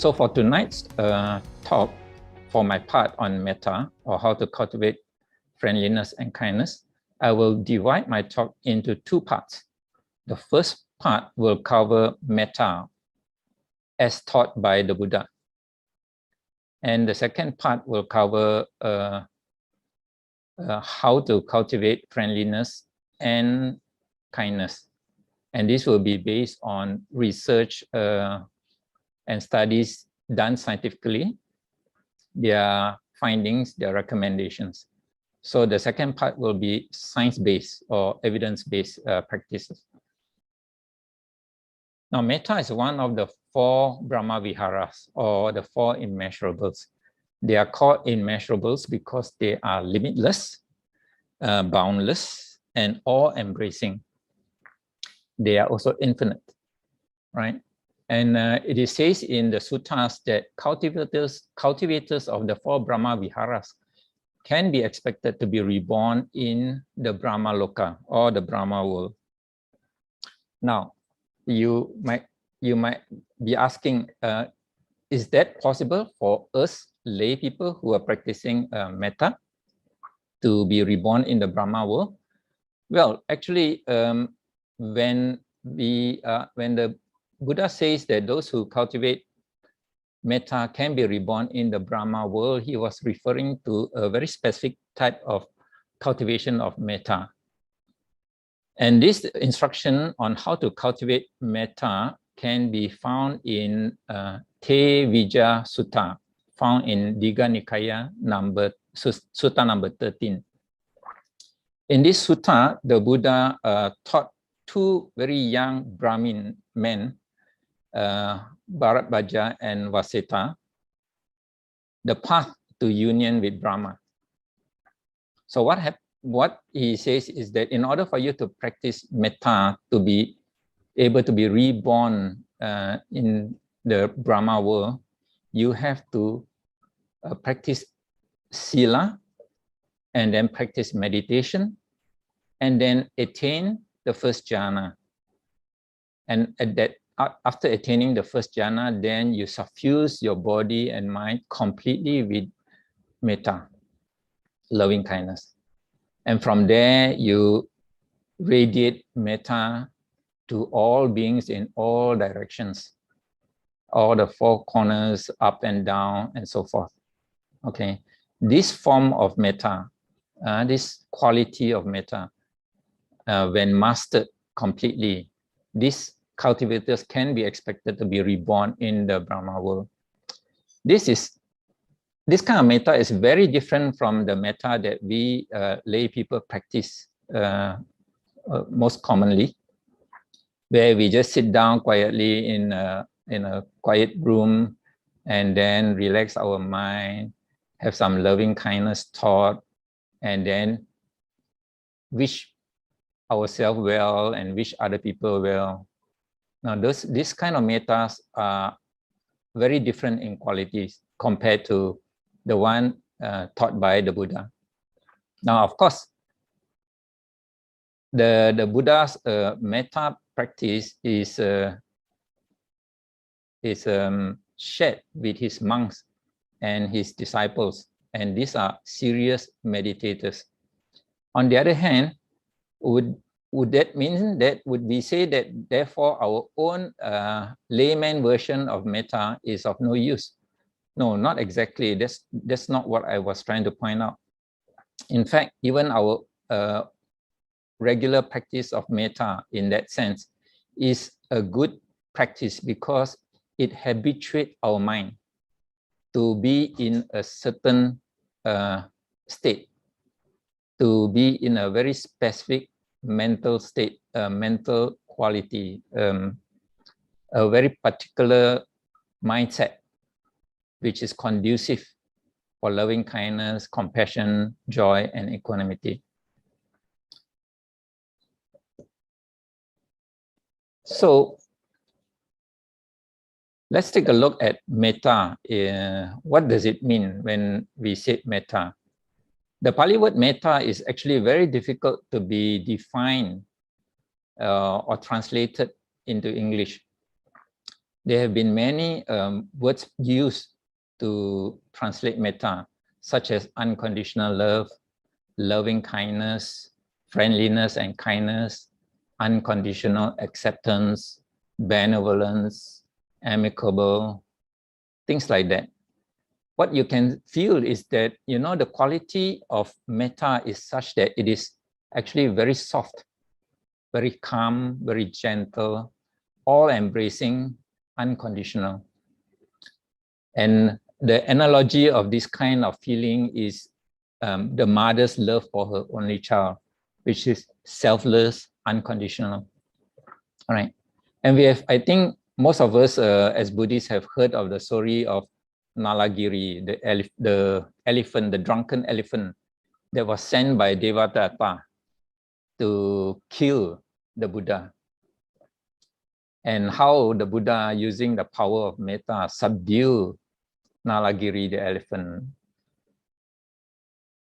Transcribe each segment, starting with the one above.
So for tonight's talk, for my part on metta, or how to cultivate friendliness and kindness, I will divide my talk into two parts. The first part will cover metta as taught by the Buddha. And the second part will cover how to cultivate friendliness and kindness. And this will be based on research and studies done scientifically, their findings, their recommendations. So the second part will be science-based or evidence-based practices. Now, metta is one of the four Brahma Viharas, or the four immeasurables. They are called immeasurables because they are limitless, boundless, and all-embracing. They are also infinite, right? And it is says in the suttas that cultivators of the four Brahma Viharas can be expected to be reborn in the Brahma Loka, or the Brahma world. Now, you might be asking, is that possible for us lay people who are practicing metta to be reborn in the Brahma world? Well, actually, when the Buddha says that those who cultivate metta can be reborn in the Brahma world, he was referring to a very specific type of cultivation of metta. And this instruction on how to cultivate metta can be found in Te Vijja Sutta, found in Digha Nikaya Sutta number 13. In this sutta, the Buddha taught two very young Brahmin men, Bharadvaja and Vaseta, the path to union with Brahma. So what he says is that in order for you to practice metta, to be able to be reborn in the Brahma world, you have to practice sila, and then practice meditation, and then attain the first jhana. And after attaining the first jhana, then you suffuse your body and mind completely with metta, loving kindness. And from there, you radiate metta to all beings in all directions, all the four corners, up and down, and so forth. Okay, this form of metta, this quality of metta, when mastered completely, these cultivators can be expected to be reborn in the Brahma world. This kind of metta is very different from the metta that we lay people practice most commonly, where we just sit down quietly in a quiet room and then relax our mind, have some loving kindness thought, and then wish ourselves well and wish other people well. Now, this kind of mettas are very different in qualities compared to the one taught by the Buddha. Now, of course, the Buddha's metta practice is shared with his monks and his disciples, and these are serious meditators. On the other hand, would that mean that would we say that therefore our own layman version of metta is of no use? No, not exactly. That's not what I was trying to point out. In fact, even our regular practice of metta in that sense is a good practice because it habituates our mind to be in a certain state, to be in a very specific mental state, mental quality, a very particular mindset, which is conducive for loving kindness, compassion, joy, and equanimity. So let's take a look at metta. What does it mean when we say metta? The Pali word metta is actually very difficult to be defined or translated into English. there have been many words used to translate metta, such as unconditional love, loving kindness, friendliness and kindness, unconditional acceptance, benevolence, amicable, things like that. What you can feel is that, you know, the quality of metta is such that it is actually very soft, very calm, very gentle, all-embracing, unconditional. And the analogy of this kind of feeling is the mother's love for her only child, which is selfless, unconditional. All right. And we have, I think most of us as Buddhists have heard of the story of Nalagiri, the elephant, the drunken elephant that was sent by Devadatta to kill the Buddha. And how the Buddha, using the power of metta, subdued Nalagiri, the elephant.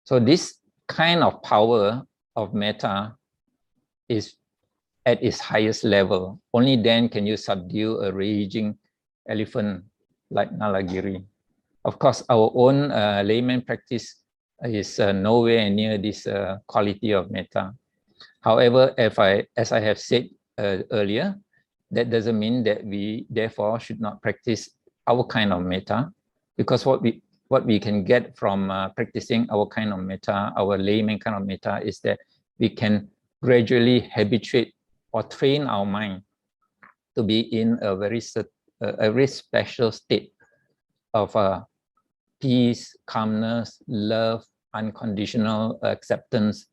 So this kind of power of metta is at its highest level. Only then can you subdue a raging elephant like Nalagiri. Of course, our own layman practice is nowhere near this quality of metta. However, as I have said earlier, that doesn't mean that we therefore should not practice our kind of metta, because what we can get from practicing our kind of metta, our layman kind of metta, is that we can gradually habituate or train our mind to be in a very special state of peace, calmness, love, unconditional acceptance,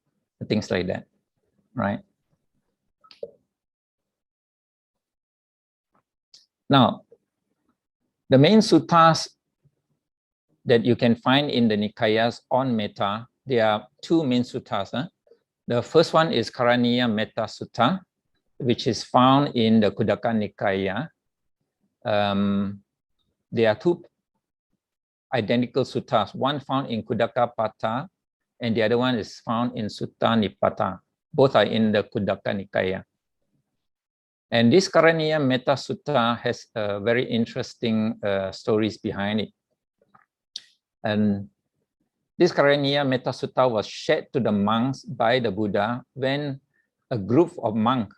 things like that, right? Now, the main suttas that you can find in the Nikayas on metta, there are two main suttas. The first one is Karaniya Metta Sutta, which is found in the Khuddaka Nikaya. There are two identical suttas, one found in Khuddaka Pata, and the other one is found in Sutta Nipata. Both are in the Khuddaka Nikaya. And this Karaniya Metta Sutta has very interesting stories behind it. And this Karaniya Metta Sutta was shared to the monks by the Buddha when a group of monks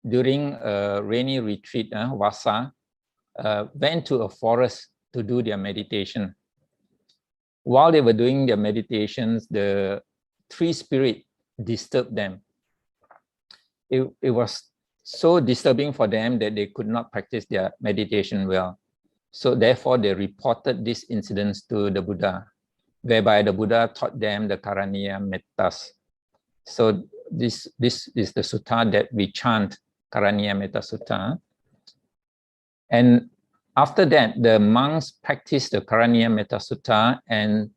during a rainy retreat, Vasa, went to a forest to do their meditation. While they were doing their meditations, the tree spirit disturbed them. It was so disturbing for them that they could not practice their meditation well. So therefore, they reported this incident to the Buddha, whereby the Buddha taught them the Karaniya Mettas. So this is the sutta that we chant, Karaniya Metta Sutta. And after that, the monks practiced the Karaniya Metta Sutta, and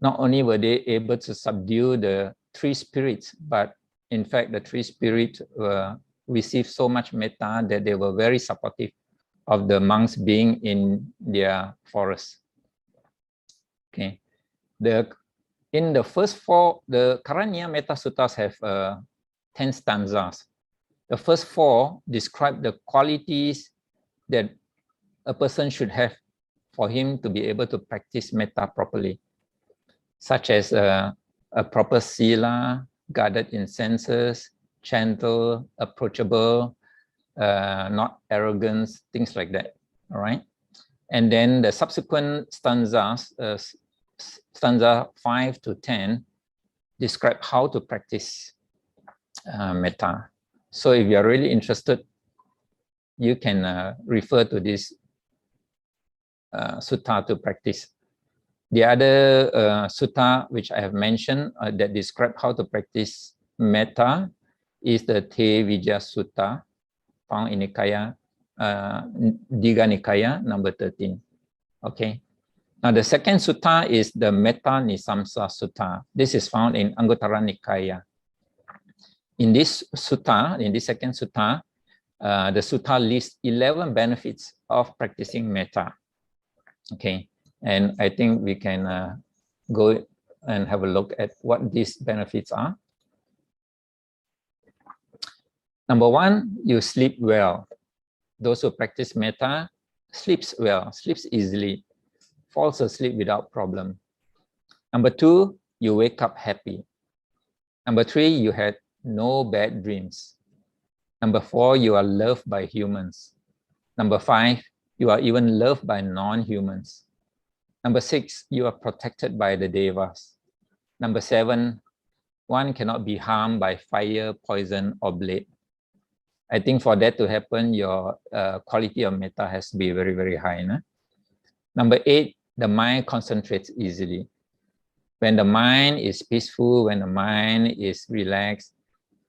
not only were they able to subdue the three spirits, but in fact, the three spirits received so much metta that they were very supportive of the monks being in their forest. Okay. In the first four, the Karaniya Metta Suttas have 10 stanzas. The first four describe the qualities that a person should have for him to be able to practice metta properly, such as a proper sila, guarded in senses, gentle, approachable, not arrogance, things like that. All right. And then the subsequent stanzas, stanza 5 to 10, describe how to practice metta. So if you are really interested, you can refer to this sutta to practice. The other sutta which I have mentioned that describe how to practice metta is the Te Vijja Sutta, found in Nikaya, Digha Nikaya, number 13. Okay. Now the second sutta is the Metta Nisamsa Sutta. This is found in Anguttara Nikaya. In this sutta, in this second sutta, the sutta lists 11 benefits of practicing metta. Okay, and I think we can go and have a look at what these benefits are. Number one, you sleep well. those who practice metta sleeps well, sleeps easily, falls asleep without problem. Number 2, you wake up happy. Number 3, you had no bad dreams. Number 4, you are loved by humans. Number 5, you are even loved by non-humans. Number 6, you are protected by the devas. Number 7, one cannot be harmed by fire, poison, or blade. I think for that to happen, your quality of metta has to be very, very high. No? Number 8, the mind concentrates easily. When the mind is peaceful, when the mind is relaxed,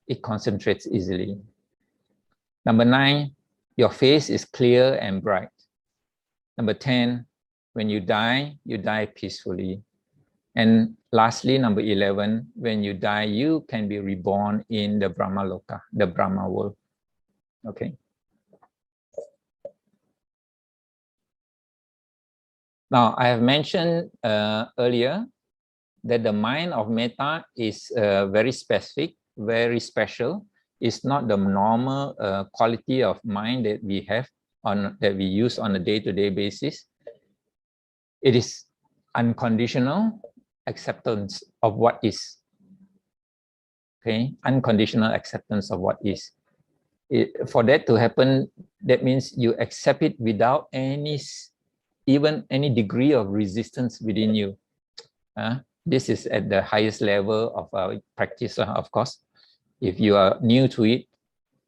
it concentrates easily. Number 9, your face is clear and bright. Number 10, when you die peacefully. And lastly, number 11, when you die, you can be reborn in the Brahma Loka, the Brahma world. Okay. Now, I have mentioned earlier that the mind of metta is very specific, very special. It's not the normal quality of mind that we have that we use on a day-to-day basis. It is unconditional acceptance of what is. Okay, unconditional acceptance of what is. For that to happen, that means you accept it without even any degree of resistance within you. This is at the highest level of our practice, of course. If you are new to it,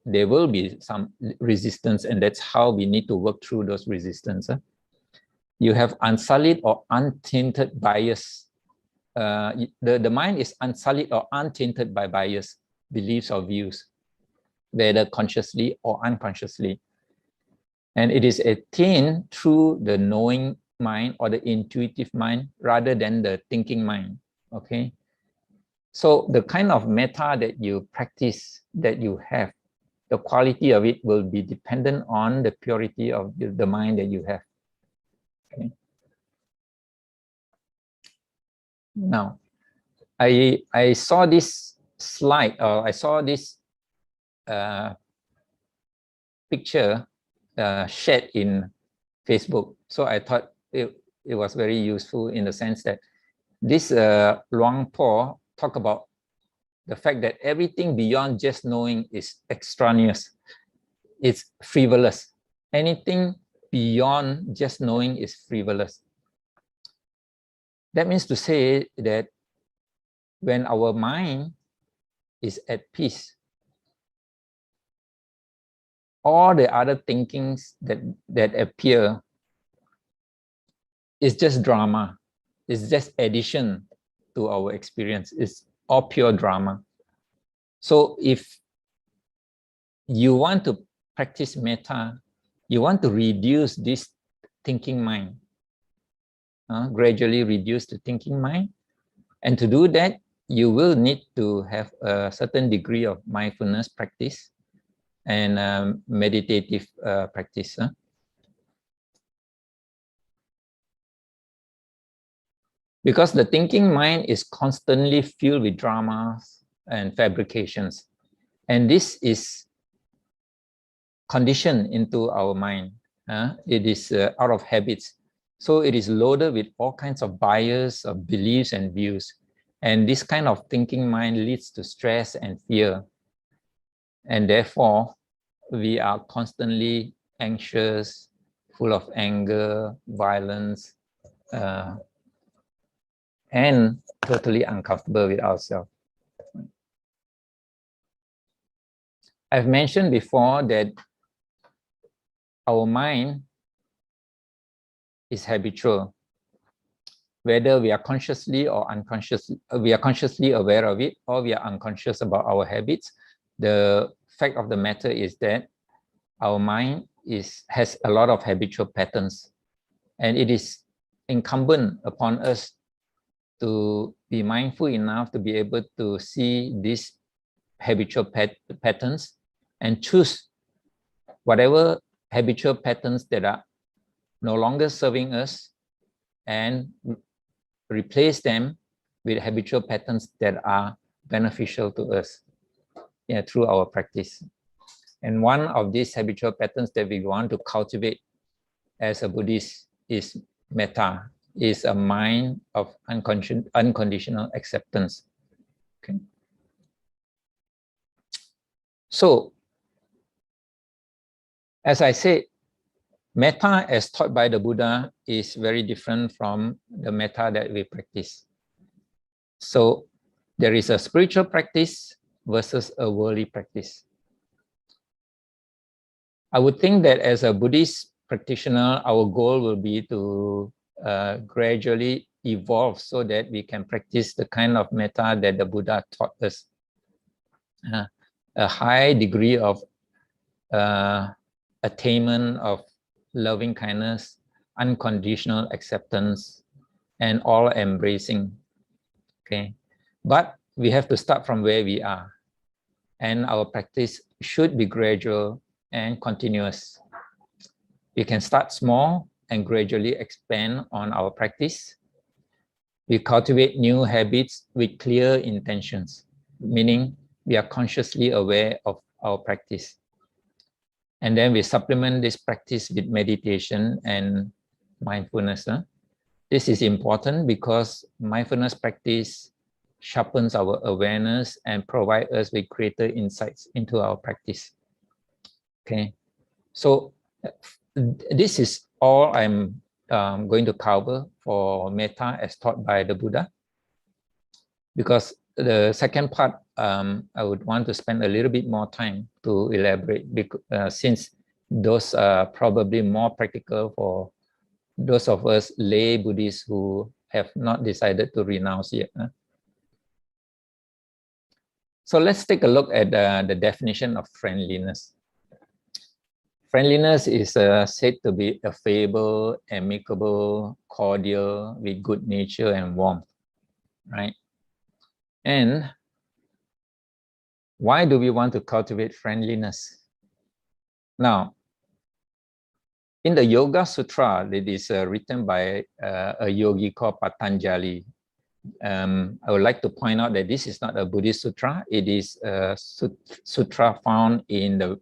there will be some resistance, and that's how we need to work through those resistance. You have unsullied or untainted bias. The mind is unsullied or untainted by bias, beliefs or views, whether consciously or unconsciously. And it is attained through the knowing mind or the intuitive mind rather than the thinking mind. Okay. So the kind of metta that you practice, that you have, the quality of it will be dependent on the purity of the mind that you have. Okay. Now, I saw this slide, or I saw this picture shared in Facebook. So I thought it was very useful in the sense that this Lumpur talk about the fact that everything beyond just knowing is extraneous. It's frivolous. Anything beyond just knowing is frivolous. That means to say that when our mind is at peace, all the other thinkings that appear is just drama. It's just addition to our experience. It's all pure drama. So if you want to practice metta, you want to reduce this thinking mind, gradually reduce the thinking mind. And to do that, you will need to have a certain degree of mindfulness practice and meditative practice. Because the thinking mind is constantly filled with dramas and fabrications. And this is conditioned into our mind. It is out of habits. So it is loaded with all kinds of bias, of beliefs and views. And this kind of thinking mind leads to stress and fear. And therefore, we are constantly anxious, full of anger, violence, and totally uncomfortable with ourselves. I've mentioned before that our mind is habitual. Whether we are consciously or unconsciously, we are consciously aware of it, or we are unconscious about our habits, the fact of the matter is that our mind has a lot of habitual patterns, and it is incumbent upon us to be mindful enough to be able to see these habitual patterns and choose whatever habitual patterns that are no longer serving us and replace them with habitual patterns that are beneficial to us through our practice. And one of these habitual patterns that we want to cultivate as a Buddhist is metta, is a mind of unconditional acceptance. Okay. So, as I said, metta as taught by the Buddha is very different from the metta that we practice. So, there is a spiritual practice versus a worldly practice. I would think that as a Buddhist practitioner, our goal will be to gradually evolve so that we can practice the kind of metta that the Buddha taught us. A high degree of attainment of loving kindness, unconditional acceptance, and all embracing. Okay, but we have to start from where we are, and our practice should be gradual and continuous. We can start small and gradually expand on our practice. We cultivate new habits with clear intentions, meaning we are consciously aware of our practice. And then we supplement this practice with meditation and mindfulness. This is important because mindfulness practice sharpens our awareness and provides us with greater insights into our practice. Okay, so this is all I'm going to cover for metta as taught by the Buddha, because the second part I would want to spend a little bit more time to elaborate, since those are probably more practical for those of us lay Buddhists who have not decided to renounce yet. So let's take a look at the definition of friendliness. Friendliness is said to be affable, amicable, cordial, with good nature and warmth, right? And why do we want to cultivate friendliness? Now, in the Yoga Sutra that is written by a yogi called Patanjali, I would like to point out that this is not a Buddhist sutra. It is a sutra found in the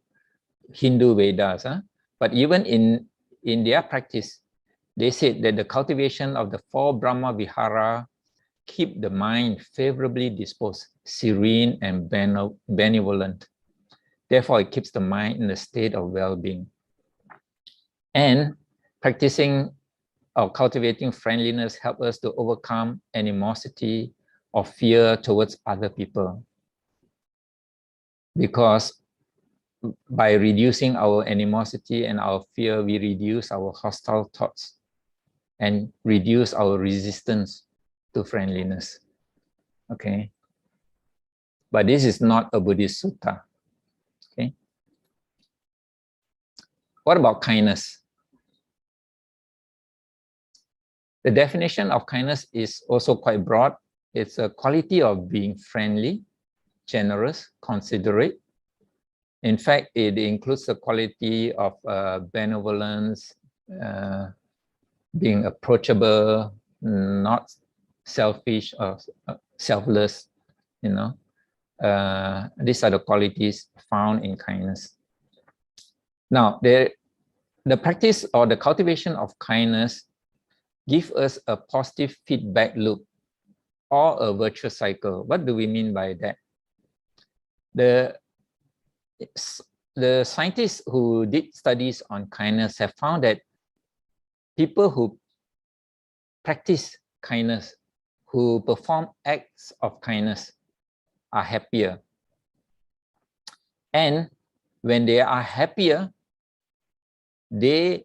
Hindu Vedas. But even in their practice, they said that the cultivation of the 4 Brahma Vihara keep the mind favorably disposed, serene and benevolent. Therefore, it keeps the mind in a state of well-being. And practicing or cultivating friendliness helps us to overcome animosity or fear towards other people. Because by reducing our animosity and our fear, we reduce our hostile thoughts and reduce our resistance to friendliness. Okay. But this is not a Buddhist sutta. Okay. What about kindness? The definition of kindness is also quite broad. It's a quality of being friendly, generous, considerate. In fact, it includes the quality of benevolence, being approachable, not selfish or selfless, These are the qualities found in kindness. Now, the practice or the cultivation of kindness gives us a positive feedback loop or a virtuous cycle. What do we mean by that? The scientists who did studies on kindness have found that people who practice kindness, who perform acts of kindness, are happier. And when they are happier, they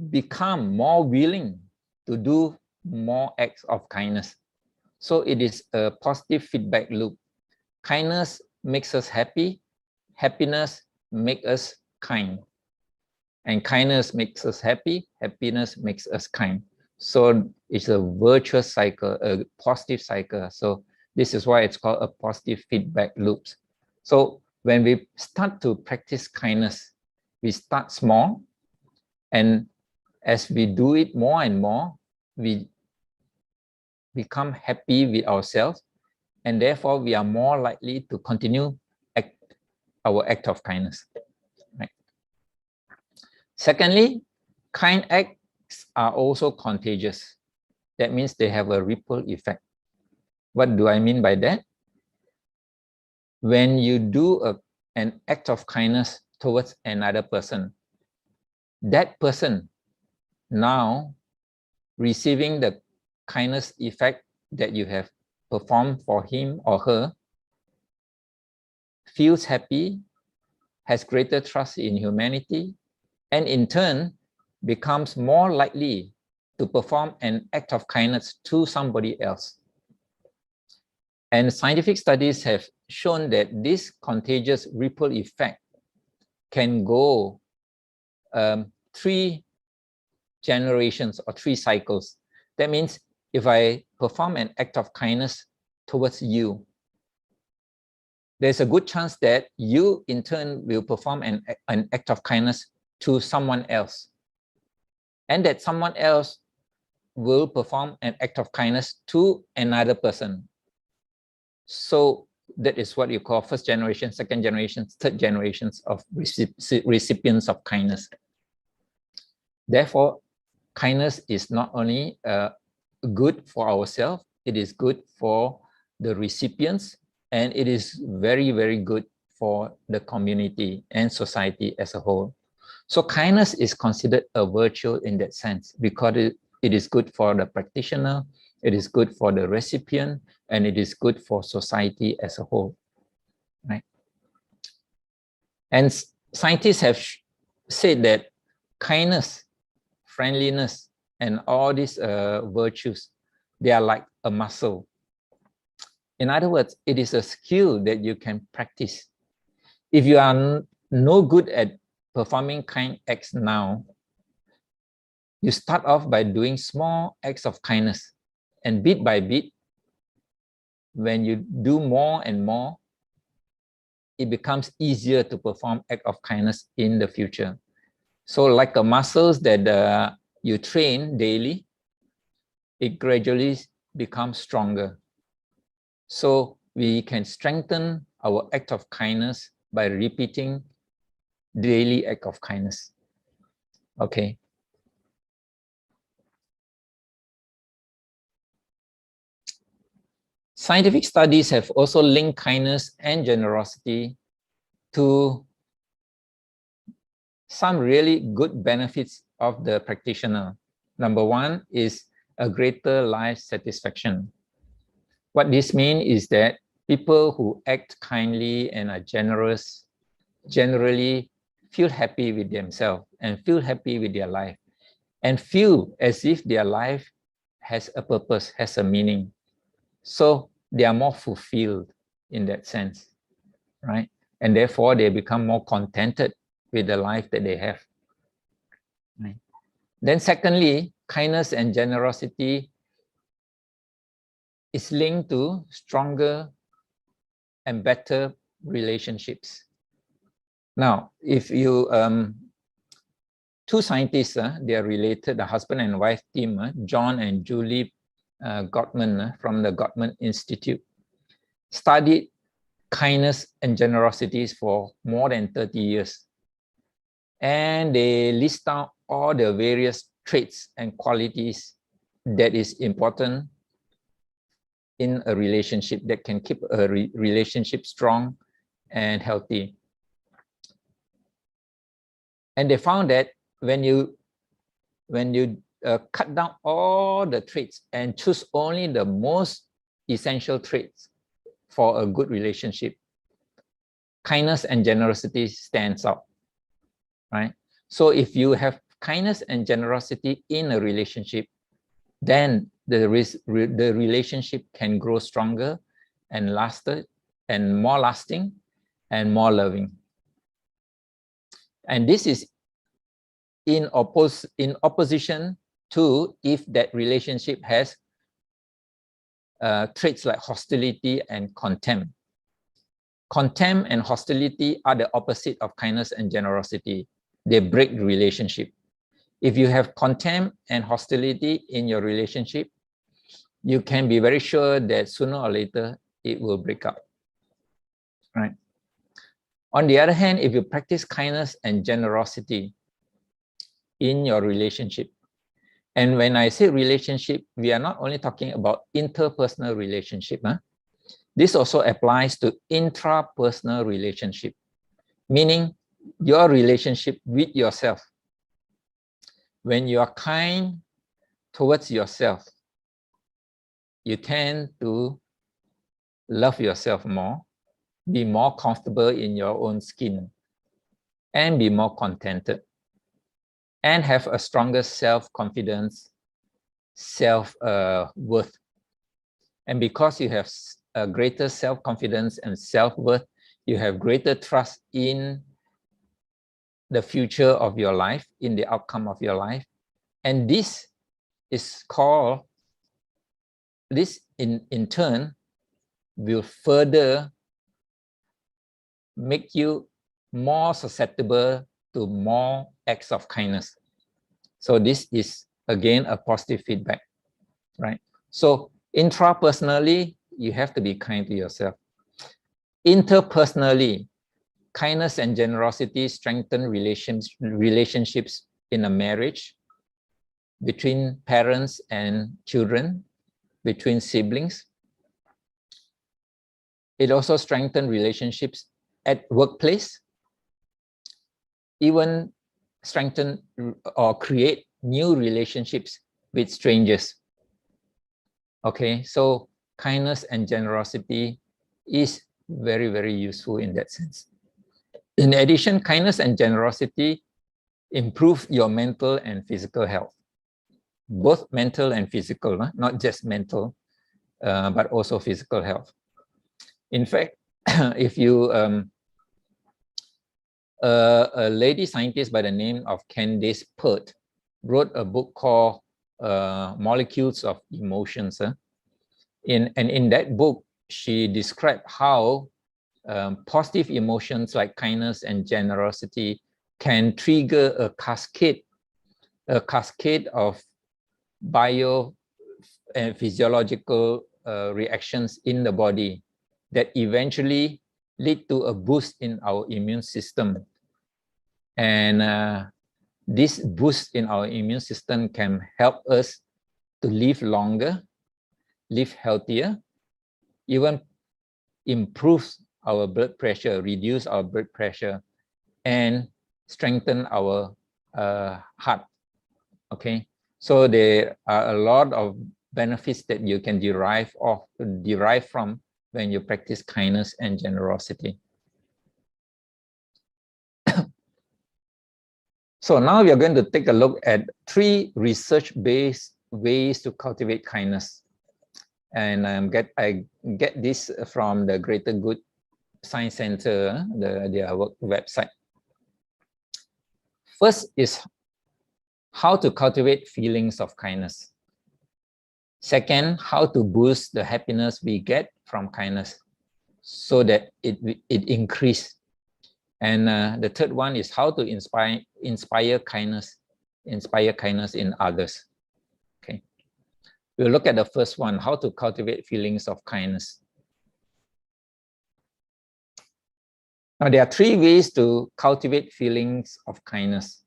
become more willing to do more acts of kindness. So it is a positive feedback loop. Kindness makes us happy. Happiness makes us kind. And kindness makes us happy. Happiness makes us kind. So it's a virtuous cycle, a positive cycle. So this is why it's called a positive feedback loop. So when we start to practice kindness, we start small. And as we do it more and more, we become happy with ourselves. And therefore, we are more likely to continue our act of kindness. Secondly, kind acts are also contagious. That means they have a ripple effect. What do I mean by that? When you do an act of kindness towards another person, that person now receiving the kindness effect that you have performed for him or her feels happy, has greater trust in humanity, and in turn becomes more likely to perform an act of kindness to somebody else. And scientific studies have shown that this contagious ripple effect can go 3 generations or 3 cycles. That means if I perform an act of kindness towards you, there's a good chance that you in turn will perform an act of kindness to someone else. And that someone else will perform an act of kindness to another person. So that is what you call first generation, second generation, third generations of recipients of kindness. Therefore, kindness is not only good for ourselves, it is good for the recipients, and it is very, very good for the community and society as a whole. So kindness is considered a virtue in that sense because it is good for the practitioner, it is good for the recipient, and it is good for society as a whole, right? And scientists have said that kindness, friendliness, and all these virtues, they are like a muscle. In other words, it is a skill that you can practice. If you are no good at performing kind acts now, you start off by doing small acts of kindness, and bit by bit, when you do more and more, it becomes easier to perform act of kindness in the future. So like the muscles that you train daily, it gradually becomes stronger. So we can strengthen our act of kindness by repeating daily act of kindness. Okay. Scientific studies have also linked kindness and generosity to some really good benefits of the practitioner. Number one is a greater life satisfaction. What this means is that people who act kindly and are generous generally feel happy with themselves and feel happy with their life and feel as if their life has a purpose, has a meaning. So they are more fulfilled in that sense, right? And therefore they become more contented with the life that they have. Right? Then secondly, kindness and generosity is linked to stronger and better relationships. Now, if you, two scientists, they are related, the husband and wife team, John and Julie Gottman from the Gottman Institute, studied kindness and generosity for more than 30 years. And they list down all the various traits and qualities that is important in a relationship that can keep a relationship strong and healthy. And they found that when you cut down all the traits and choose only the most essential traits for a good relationship, kindness and generosity stands out, right? So if you have kindness and generosity in a relationship, then the relationship can grow stronger and more lasting and more loving. And this is in opposition to if that relationship has traits like hostility and contempt. Contempt and hostility are the opposite of kindness and generosity. They break the relationship. If you have contempt and hostility in your relationship, you can be very sure that sooner or later it will break up, right? On the other hand, if you practice kindness and generosity, in your relationship. And when I say relationship, we are not only talking about interpersonal relationship. This also applies to intrapersonal relationship, meaning your relationship with yourself. When you are kind towards yourself, you tend to love yourself more, be more comfortable in your own skin, and be more contented, and have a stronger self-confidence, self-worth. And because you have a greater self-confidence and self-worth, you have greater trust in the future of your life, in the outcome of your life. And this is called, this in turn will further make you more susceptible to more acts of kindness. So this is again a positive feedback, right? So intrapersonally, you have to be kind to yourself. Interpersonally, kindness and generosity strengthen relationships in a marriage, between parents and children, between siblings. It also strengthens relationships at workplace, even strengthen or create new relationships with strangers. Okay, so kindness and generosity is very, very useful in that sense. In addition, kindness and generosity improve your mental and physical health, both mental and physical, not just mental, but also physical health. In fact, if you, a lady scientist by the name of Candace Pert wrote a book called Molecules of Emotions. And in that book, she described how positive emotions like kindness and generosity can trigger a cascade of bio and physiological reactions in the body that eventually lead to a boost in our immune system. And this boost in our immune system can help us to live longer, live healthier, even improve our blood pressure, reduce our blood pressure, and strengthen our heart. Okay, so there are a lot of benefits that you can derive from when you practice kindness and generosity. So now we are going to take a look at 3 research-based ways to cultivate kindness. And I get this from the Greater Good Science Center, their website. First is how to cultivate feelings of kindness. Second, how to boost the happiness we get from kindness so that it increases. And the third one is how to inspire kindness in others. Okay, we'll look at the first one, how to cultivate feelings of kindness. Now, there are 3 ways to cultivate feelings of kindness.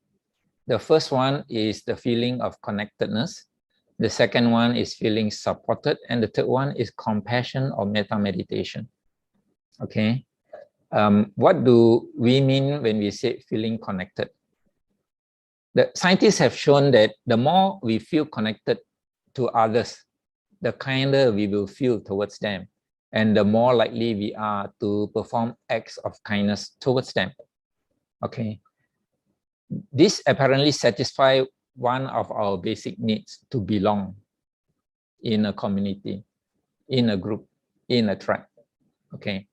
The first one is the feeling of connectedness. The second one is feeling supported. And the third one is compassion or metta meditation. Okay. What do we mean when we say feeling connected? The scientists have shown that the more we feel connected to others, the kinder we will feel towards them, and the more likely we are to perform acts of kindness towards them. Okay. This apparently satisfies one of our basic needs, to belong in a community, in a group, in a tribe. Okay.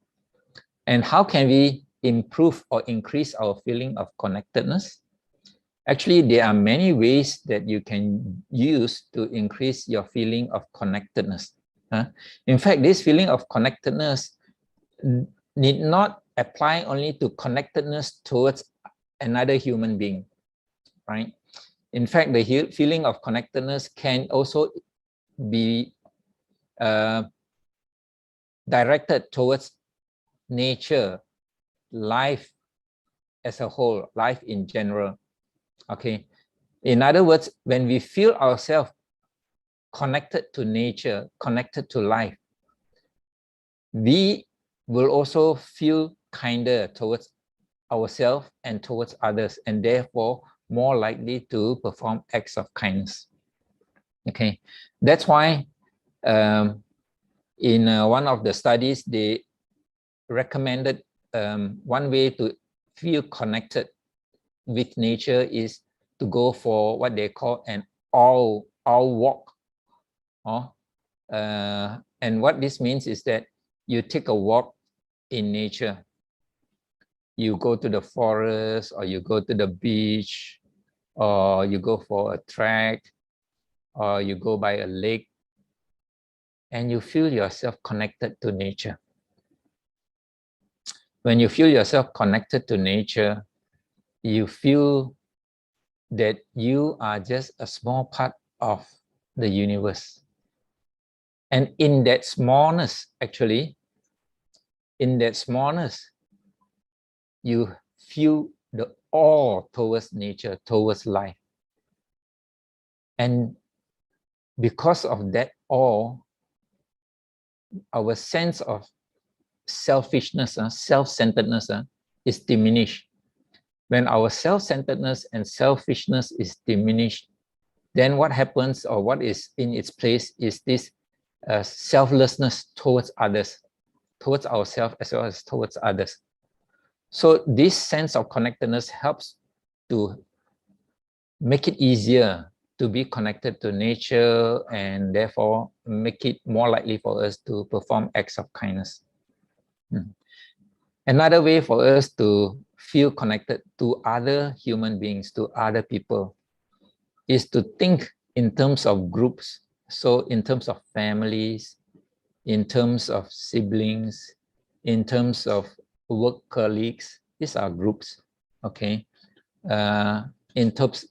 And how can we improve or increase our feeling of connectedness? Actually, there are many ways that you can use to increase your feeling of connectedness. In fact, this feeling of connectedness need not apply only to connectedness towards another human being, right? In fact, the feeling of connectedness can also be directed towards nature, life as a whole, life in general. Okay, In other words, when we feel ourselves connected to nature, connected to life, we will also feel kinder towards ourselves and towards others, and therefore more likely to perform acts of kindness. Okay, that's why in one of the studies, they recommended one way to feel connected with nature is to go for what they call an all walk. And what this means is that you take a walk in nature. You go to the forest, or you go to the beach, or you go for a trek, or you go by a lake, and you feel yourself connected to nature. When you feel yourself connected to nature, you feel that you are just a small part of the universe. And in that smallness, actually, in that smallness, you feel the awe towards nature, towards life. And because of that awe, our sense of selfishness, self-centeredness is diminished. When our self-centeredness and selfishness is diminished, then what happens, or what is in its place, is this selflessness towards others, towards ourselves as well as towards others. So this sense of connectedness helps to make it easier to be connected to nature, and therefore make it more likely for us to perform acts of kindness. Another way for us to feel connected to other human beings, to other people, is to think in terms of groups. So in terms of families, in terms of siblings, in terms of work colleagues, these are groups, okay? In terms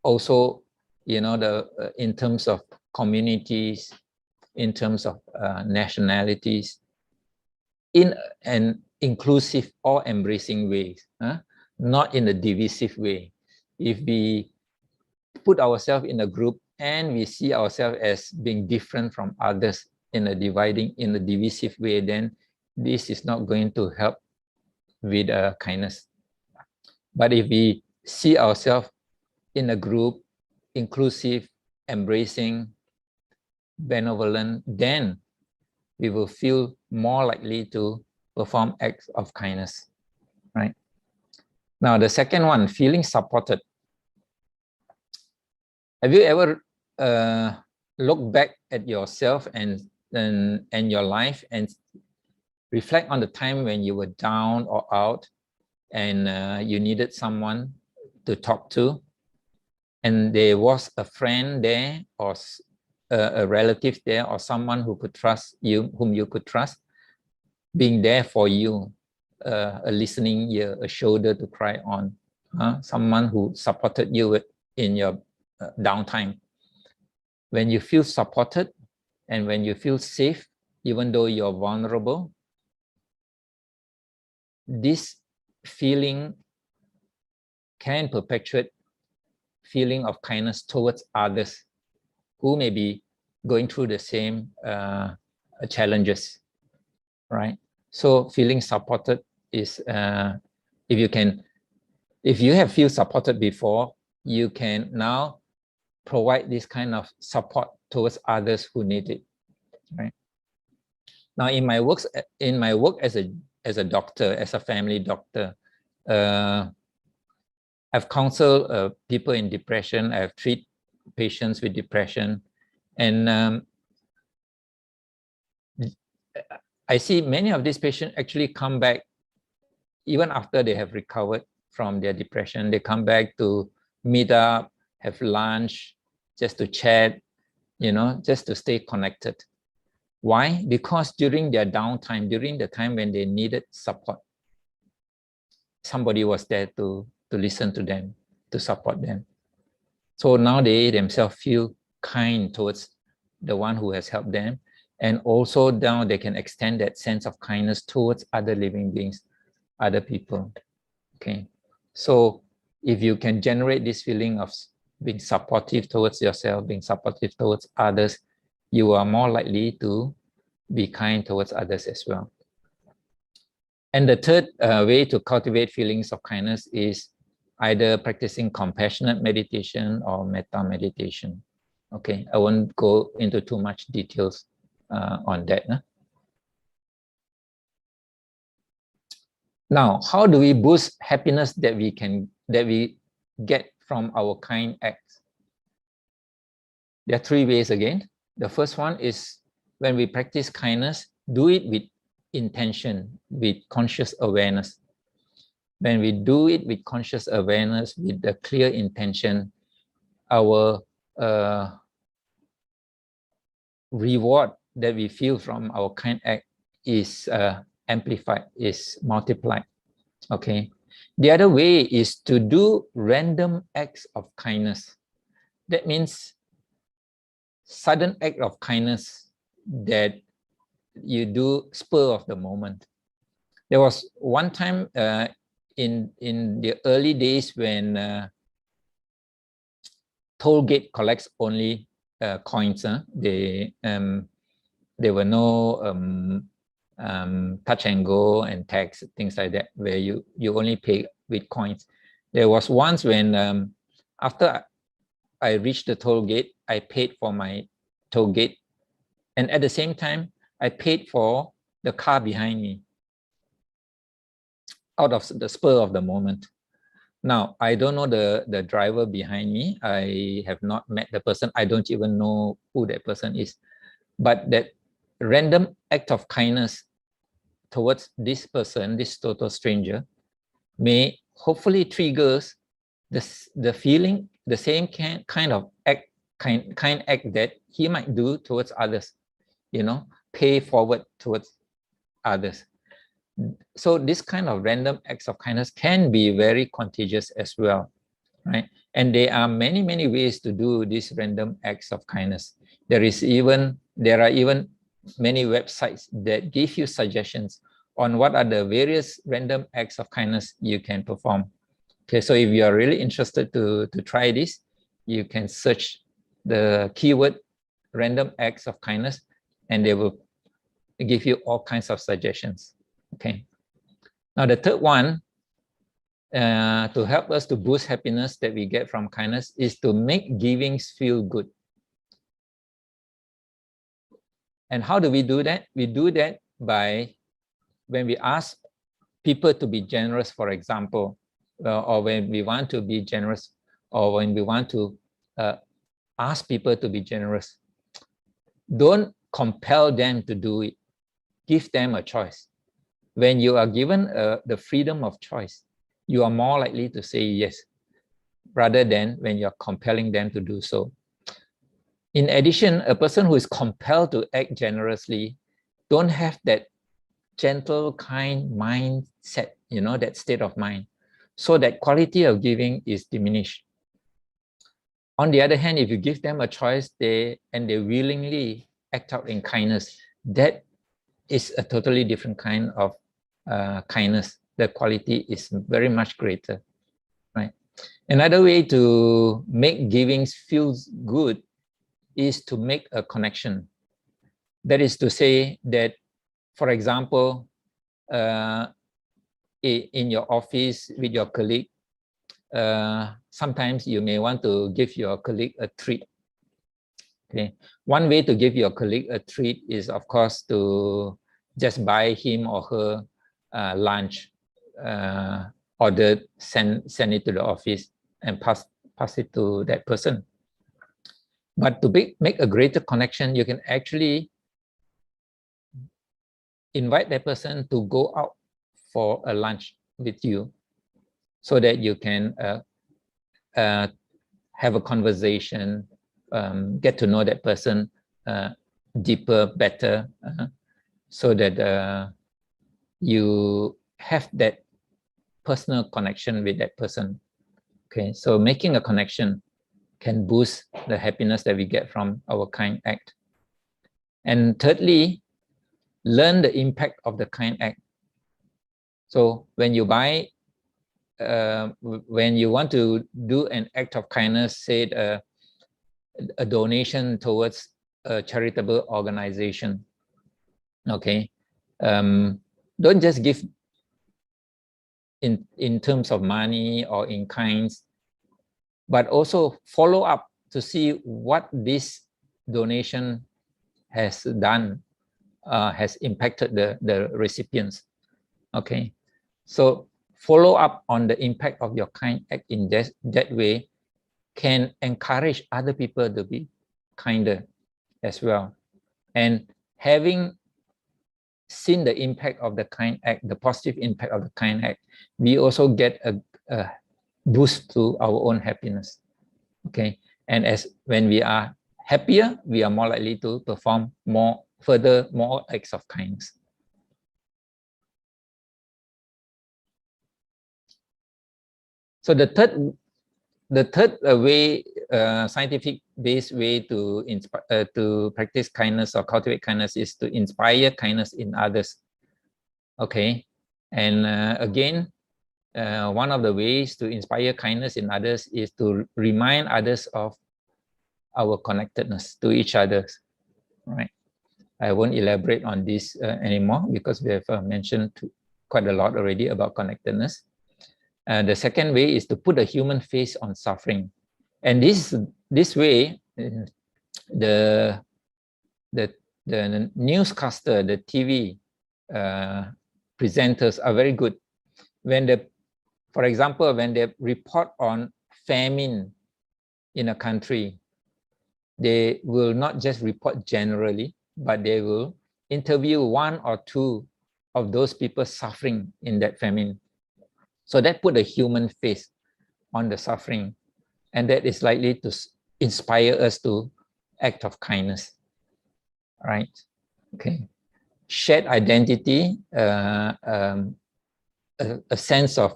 also, in terms of communities, in terms of nationalities, in an inclusive or embracing way, not in a divisive way. If we put ourselves in a group and we see ourselves as being different from others in a divisive way, then this is not going to help with kindness. But if we see ourselves in a group, inclusive, embracing, benevolent, then we will feel more likely to perform acts of kindness, right? Now, the second one, feeling supported. Have you ever looked back at yourself and your life and reflect on the time when you were down or out, and you needed someone to talk to, and there was a friend there, or a relative there, or someone who could trust you, whom you could trust, being there for you, a listening ear, a shoulder to cry on, someone who supported you in your downtime. When you feel supported and when you feel safe, even though you're vulnerable, this feeling can perpetuate feeling of kindness towards others who may be going through the same challenges, right? So feeling supported is, if you have feel supported before, you can now provide this kind of support towards others who need it, right? Now, in my work as a doctor, as a family doctor, I've counseled people in depression. I've treated patients with depression, and I see many of these patients actually come back even after they have recovered from their depression. They come back to meet up, have lunch, just to chat, just to stay connected. Why? Because during their downtime, during the time when they needed support, somebody was there to listen to them, to support them. So now they themselves feel kind towards the one who has helped them. And also now they can extend that sense of kindness towards other living beings, other people, okay? So if you can generate this feeling of being supportive towards yourself, being supportive towards others, you are more likely to be kind towards others as well. And the third way to cultivate feelings of kindness is either practicing compassionate meditation or metta meditation. Okay, I won't go into too much details on that. Huh? Now, how do we boost happiness that we get from our kind acts? There are three ways again. The first one is when we practice kindness, do it with intention, with conscious awareness. When we do it with conscious awareness, with the clear intention, our reward that we feel from our kind act is amplified, is multiplied. Okay. The other way is to do random acts of kindness. That means sudden act of kindness that you do spur of the moment. There was one time in the early days when toll gate collects only coins. There were no touch and go and tax, things like that, where you only pay with coins. There was once when after I reached the toll gate, I paid for my toll gate, and at the same time, I paid for the car behind me out of the spur of the moment. Now, I don't know the driver behind me. I have not met the person. I don't even know who that person is. But that random act of kindness towards this person, this total stranger, may hopefully triggers the feeling, the same kind of act, kind act that he might do towards others, you know, pay forward towards others. So this kind of random acts of kindness can be very contagious as well, right? And there are many, many ways to do these random acts of kindness. There are even many websites that give you suggestions on what are the various random acts of kindness you can perform. Okay, so if you are really interested to try this, you can search the keyword random acts of kindness, and they will give you all kinds of suggestions. Okay. Now the third one, to help us to boost happiness that we get from kindness, is to make givings feel good. And how do we do that? We do that by when we ask people to be generous, for example, or when we want to be generous, or when we want to ask people to be generous. Don't compel them to do it. Give them a choice. When you are given the freedom of choice, you are more likely to say yes, rather than when you're compelling them to do so. In addition, a person who is compelled to act generously don't have that gentle, kind mindset, you know, that state of mind. So that quality of giving is diminished. On the other hand, if you give them a choice, they willingly act out in kindness, that is a totally different kind of kindness. The quality is very much greater, right? Another way to make givings feel good is to make a connection. That is to say that, for example, in your office with your colleague, sometimes you may want to give your colleague a treat. Okay, one way to give your colleague a treat is, of course, to just buy him or her lunch, order, send it to the office and pass it to that person. But to make a greater connection, you can actually invite that person to go out for a lunch with you, so that you can have a conversation, get to know that person deeper, better, so that you have that personal connection with that person. Okay, so making a connection can boost the happiness that we get from our kind act. And thirdly, learn the impact of the kind act. So when you buy when you want to do an act of kindness, say a donation towards a charitable organization, okay, don't just give in terms of money or in kinds, but also follow up to see what this donation has done, has impacted the recipients. Okay, so follow up on the impact of your kind act in that way can encourage other people to be kinder as well. And having seen the impact of the kind act, the positive impact of the kind act, we also get a boost to our own happiness. Okay, and when we are happier, we are more likely to perform more acts of kindness. So the third way, scientific-based way to practice kindness or cultivate kindness is to inspire kindness in others. Okay, and again, one of the ways to inspire kindness in others is to remind others of our connectedness to each other. Right. I won't elaborate on this anymore because we have mentioned quite a lot already about connectedness. The second way is to put a human face on suffering, and this way, the newscaster, the TV presenters are very good. For example, when they report on famine in a country, they will not just report generally, but they will interview one or two of those people suffering in that famine. So that put a human face on the suffering, and that is likely to inspire us to act of kindness, right? Okay. Shared identity, a sense of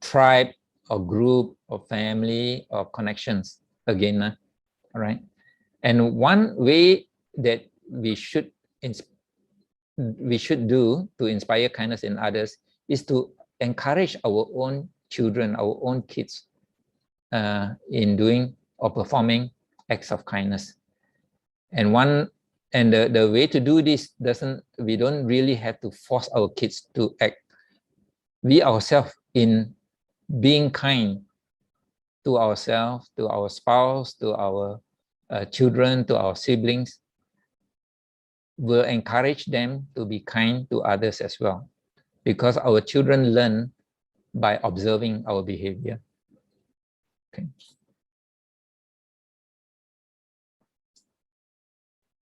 tribe or group or family or connections again, all right? And one way that we should do to inspire kindness in others is to encourage our own children, our own kids in doing or performing acts of kindness. And the way to do this we don't really have to force our kids to act. We ourselves, in being kind to ourselves, to our spouse, to our children, to our siblings, will encourage them to be kind to others as well, because our children learn by observing our behavior. Okay.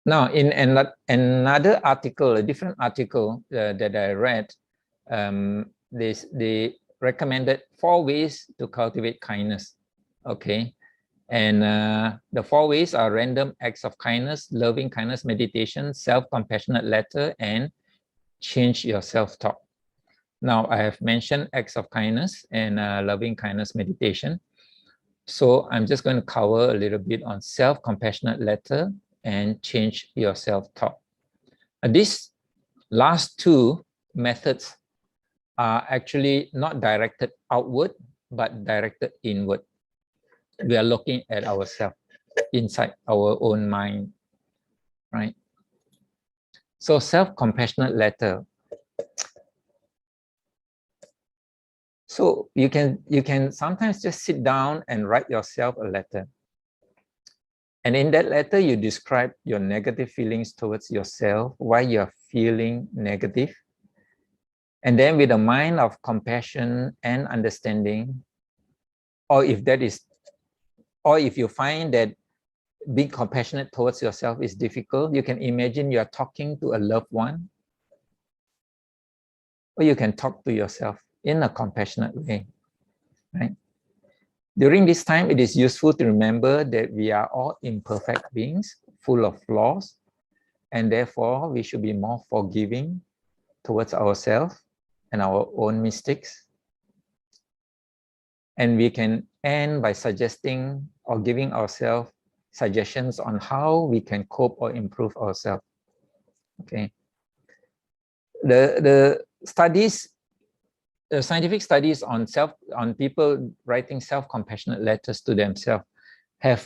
Now, in another article, a different article that I read, they recommended 4 ways to cultivate kindness. Okay, and the 4 ways are random acts of kindness, loving kindness meditation, self-compassionate letter, and change your self-talk. Now, I have mentioned acts of kindness and loving kindness meditation. So I'm just going to cover a little bit on self-compassionate letter and change your self-talk. These last 2 methods are actually not directed outward, but directed inward. We are looking at ourselves inside our own mind, right? So self-compassionate letter. So you can sometimes just sit down and write yourself a letter. And in that letter, you describe your negative feelings towards yourself, why you're feeling negative. And then with a mind of compassion and understanding, or if you find that being compassionate towards yourself is difficult, you can imagine you are talking to a loved one, or you can talk to yourself in a compassionate way, right? During this time, it is useful to remember that we are all imperfect beings, full of flaws, and therefore we should be more forgiving towards ourselves and our own mistakes. And we can end by suggesting or giving ourselves suggestions on how we can cope or improve ourselves. Okay. The studies scientific studies on people writing self-compassionate letters to themselves have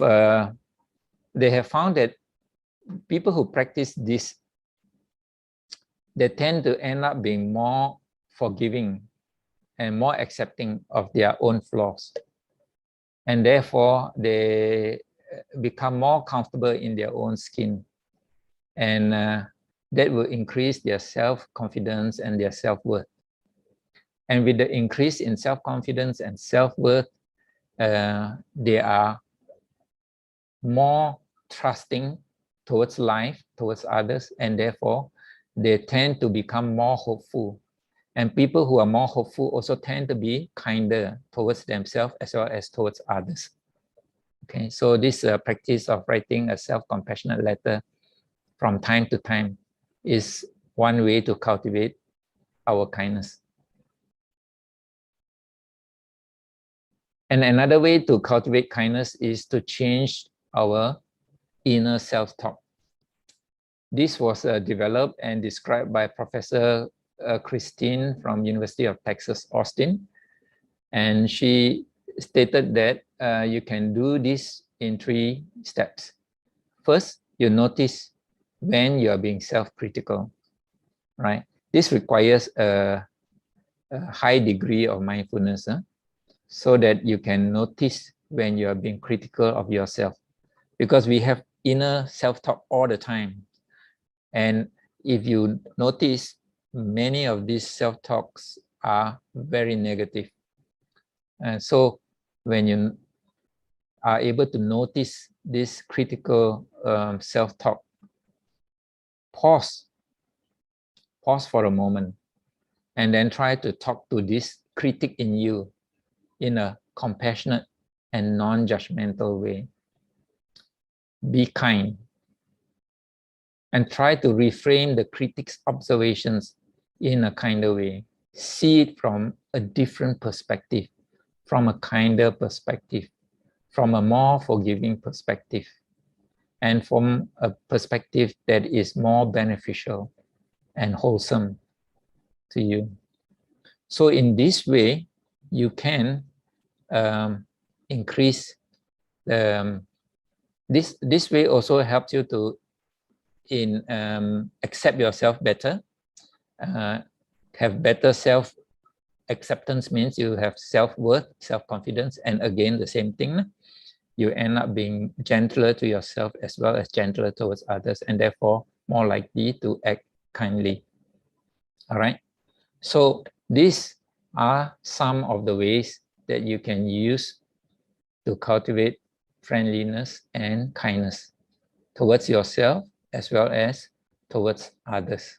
they have found that people who practice this, they tend to end up being more forgiving and more accepting of their own flaws, and therefore they become more comfortable in their own skin, and that will increase their self-confidence and their self-worth. And with the increase in self-confidence and self-worth, they are more trusting towards life, towards others, and therefore they tend to become more hopeful. And people who are more hopeful also tend to be kinder towards themselves as well as towards others. Okay, so this practice of writing a self-compassionate letter from time to time is one way to cultivate our kindness. And another way to cultivate kindness is to change our inner self-talk. This was developed and described by Professor Christine from University of Texas, Austin. And she stated that you can do this in 3 steps. First, you notice when you are being self-critical, right? This requires a high degree of mindfulness, so that you can notice when you are being critical of yourself, because we have inner self-talk all the time. And if you notice, many of these self-talks are very negative. And so when you are able to notice this critical self-talk, pause for a moment, and then try to talk to this critic in you in a compassionate and non-judgmental way. Be kind, and try to reframe the critic's observations in a kinder way. See it from a different perspective, from a kinder perspective, from a more forgiving perspective, and from a perspective that is more beneficial and wholesome to you. So in this way, you can increase this way also helps you to accept yourself better, have better self-acceptance, means you have self-worth, self-confidence, and again the same thing, you end up being gentler to yourself as well as gentler towards others, and therefore more likely to act kindly. All right, so these are some of the ways that you can use to cultivate friendliness and kindness towards yourself as well as towards others.